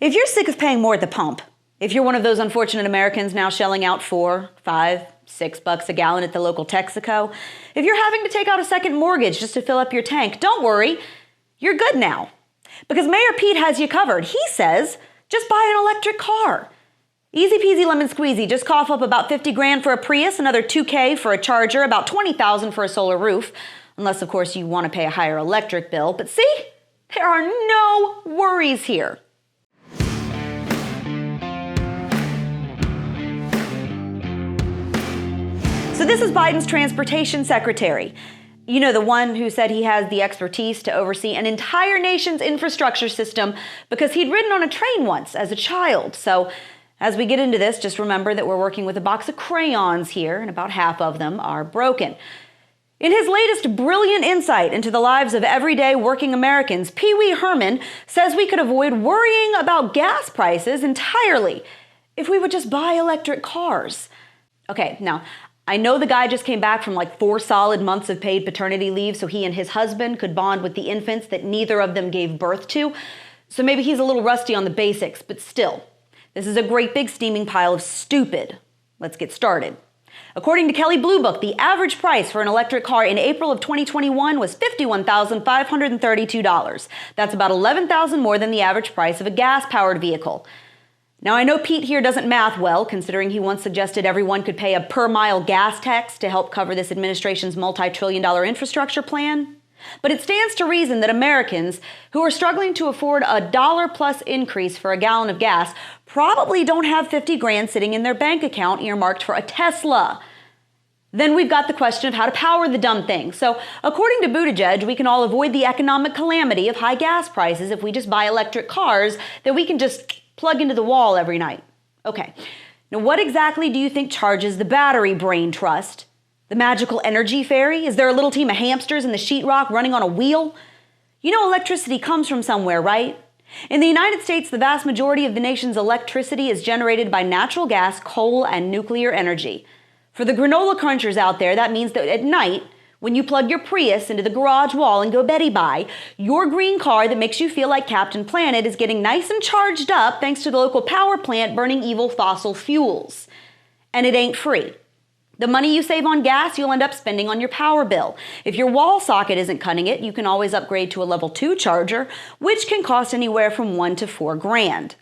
If you're sick of paying more at the pump, if you're one of those unfortunate Americans now shelling out $4, $5, $6 a gallon at the local Texaco, if you're having to take out a second mortgage just to fill up your tank, don't worry, you're good now. Because Mayor Pete has you covered. He says, just buy an electric car. Easy peasy lemon squeezy, just cough up about 50 grand for a Prius, another $2K for a Charger, about 20,000 for a solar roof. Unless, of course, you want to pay a higher electric bill. But see, there are no worries here. So this is Biden's transportation secretary. You know, the one who said he has the expertise to oversee an entire nation's infrastructure system because he'd ridden on a train once as a child. So as we get into this, just remember that we're working with a box of crayons here, and about half of them are broken. In his latest brilliant insight into the lives of everyday working Americans, Pee Wee Herman says we could avoid worrying about gas prices entirely if we would just buy electric cars. Okay, now, I know the guy just came back from like 4 solid months of paid paternity leave so he and his husband could bond with the infants that neither of them gave birth to. So maybe he's a little rusty on the basics, but still, this is a great big steaming pile of stupid. Let's get started. According to Kelley Blue Book, the average price for an electric car in April of 2021 was $51,532. That's about $11,000 more than the average price of a gas-powered vehicle. Now, I know Pete here doesn't math well, considering he once suggested everyone could pay a per-mile gas tax to help cover this administration's multi-trillion-dollar infrastructure plan. But it stands to reason that Americans who are struggling to afford a $1+ increase for a gallon of gas probably don't have 50 grand sitting in their bank account earmarked for a Tesla. Then we've got the question of how to power the dumb thing. So according to Buttigieg, we can all avoid the economic calamity of high gas prices if we just buy electric cars that we can just plug into the wall every night. Okay, now what exactly do you think charges the battery, brain trust? The magical energy fairy? Is there a little team of hamsters in the sheetrock running on a wheel? You know electricity comes from somewhere, right? In the United States, the vast majority of the nation's electricity is generated by natural gas, coal, and nuclear energy. For the granola crunchers out there, that means that at night, when you plug your Prius into the garage wall and go Betty Bye, your green car that makes you feel like Captain Planet is getting nice and charged up thanks to the local power plant burning evil fossil fuels. And it ain't free. The money you save on gas, you'll end up spending on your power bill. If your wall socket isn't cutting it, you can always upgrade to a level 2 charger, which can cost anywhere from $1 to $4 grand.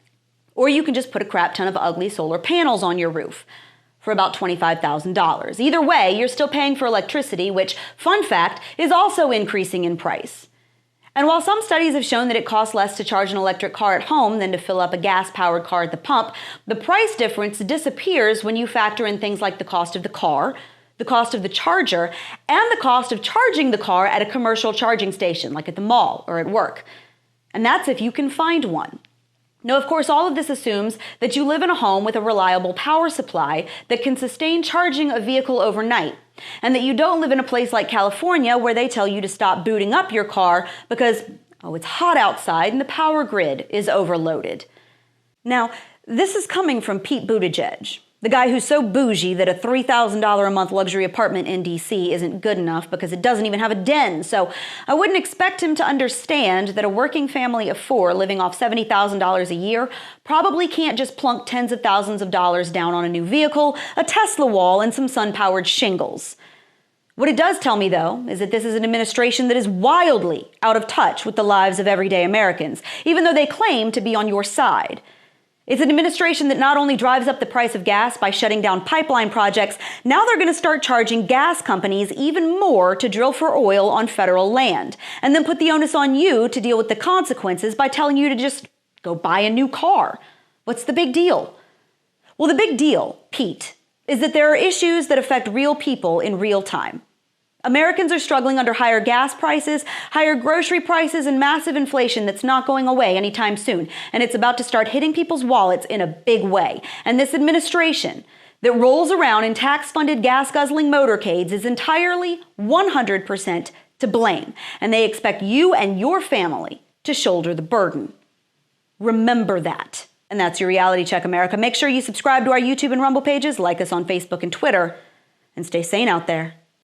Or you can just put a crap ton of ugly solar panels on your roof for about $25,000. Either way, you're still paying for electricity, which, fun fact, is also increasing in price. And while some studies have shown that it costs less to charge an electric car at home than to fill up a gas-powered car at the pump, the price difference disappears when you factor in things like the cost of the car, the cost of the charger, and the cost of charging the car at a commercial charging station, like at the mall or at work. And that's if you can find one. Now, of course, all of this assumes that you live in a home with a reliable power supply that can sustain charging a vehicle overnight, and that you don't live in a place like California where they tell you to stop booting up your car because, oh, it's hot outside and the power grid is overloaded. Now, this is coming from Pete Buttigieg, the guy who's so bougie that a $3,000 a month luxury apartment in D.C. isn't good enough because it doesn't even have a den. So I wouldn't expect him to understand that a working family of 4 living off $70,000 a year probably can't just plunk tens of thousands of dollars down on a new vehicle, a Tesla wall, and some sun-powered shingles. What it does tell me, though, is that this is an administration that is wildly out of touch with the lives of everyday Americans, even though they claim to be on your side. It's an administration that not only drives up the price of gas by shutting down pipeline projects, now they're going to start charging gas companies even more to drill for oil on federal land, and then put the onus on you to deal with the consequences by telling you to just go buy a new car. What's the big deal? Well, the big deal, Pete, is that there are issues that affect real people in real time. Americans are struggling under higher gas prices, higher grocery prices, and massive inflation that's not going away anytime soon. And it's about to start hitting people's wallets in a big way. And this administration that rolls around in tax-funded gas-guzzling motorcades is entirely 100% to blame. And they expect you and your family to shoulder the burden. Remember that. And that's your Reality Check, America. Make sure you subscribe to our YouTube and Rumble pages, like us on Facebook and Twitter, and stay sane out there.